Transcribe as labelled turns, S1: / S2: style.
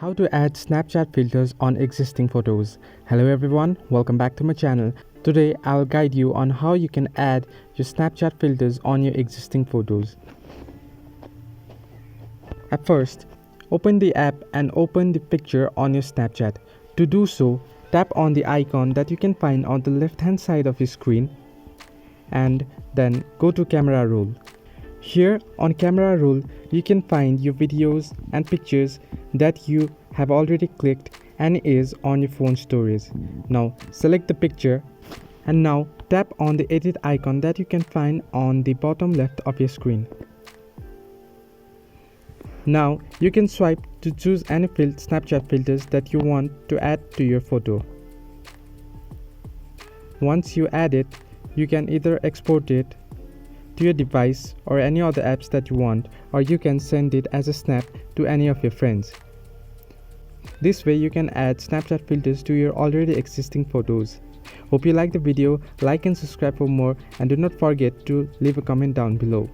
S1: How to add Snapchat filters on existing photos. Hello everyone, welcome back to my channel. Today I'll guide you on how you can add your Snapchat filters on your existing photos. At first, open the app and open the picture on your Snapchat. To do so, tap on the icon that you can find on the left hand side of your screen and then go to camera roll. Here on camera roll, you can find your videos and pictures that you have already clicked and is on your phone storage. Now select the picture and now tap on the edit icon that you can find on the bottom left of your screen. Now you can swipe to choose any Snapchat filters that you want to add to your photo. Once you add it, you can either export it to your device or any other apps that you want, or you can send it as a snap to any of your friends. This way you can add Snapchat filters to your already existing photos. Hope you like the video, like and subscribe for more, and do not forget to leave a comment down below.